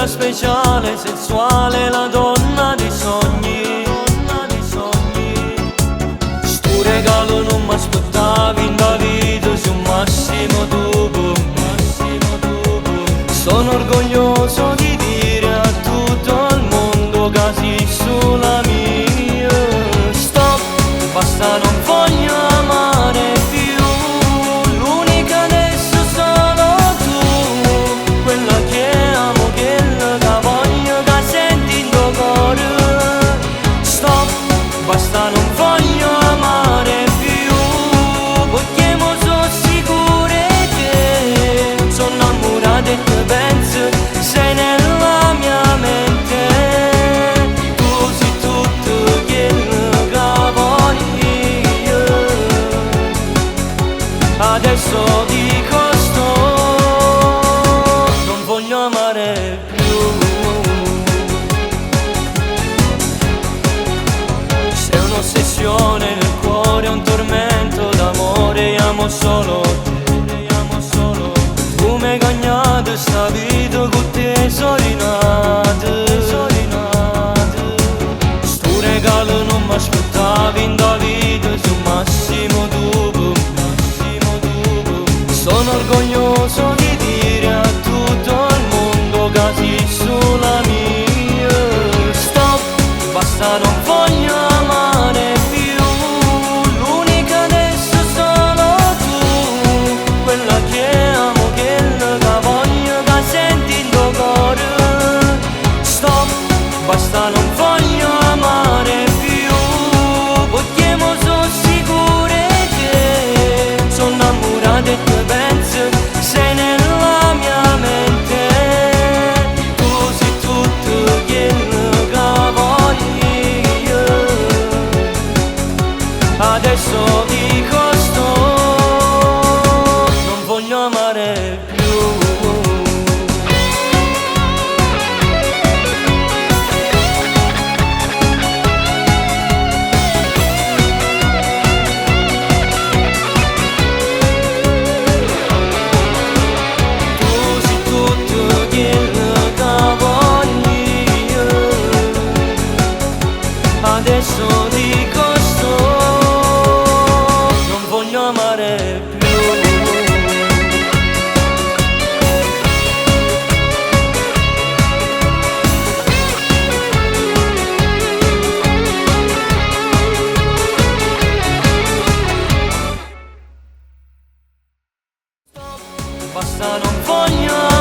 quella speciale, sensuale, la donna dei sogni. Sto regalo non mi aspettavi in da vita, sei un massimo dopo. Sono orgoglioso di dire a tutto il mondo che sei sulla mia. Stop, basta, non voglio amare più. L'unica adesso sono tu, quella che amo, quella che voglio, che senti in tuo cuore. Stop, basta, non voglio amare più, perché mo sono sicure che sono innamorata e te penso, sei nella mia mente. Tu sei tutto quello che voglio. Adesso dico stop, non voglio amare più. Sei un'ossessione nel cuore, un tormento d'amore, amo solo te, amo solo te. Tu mi hai cagnato sta vita con te sorinate. Sto regalo non mi aspettavi in da vita, sei un massimo dopo. Sono orgoglioso di dire a tutto il mondo che sei sulla mia. Stop, basta, non voglio amare più. L'unica adesso sono tu, quella che amo, quella che voglio, che senti in tuo cuore. Stop, basta, non voglio amare più, perché mo sono sicure che sono innamorata e te penso, sei nella mia mente. Tu sei tutto quello che voglio. Adesso dico stop, non voglio amare più. Adesso dico stop, non voglio amare più. Basta, non voglio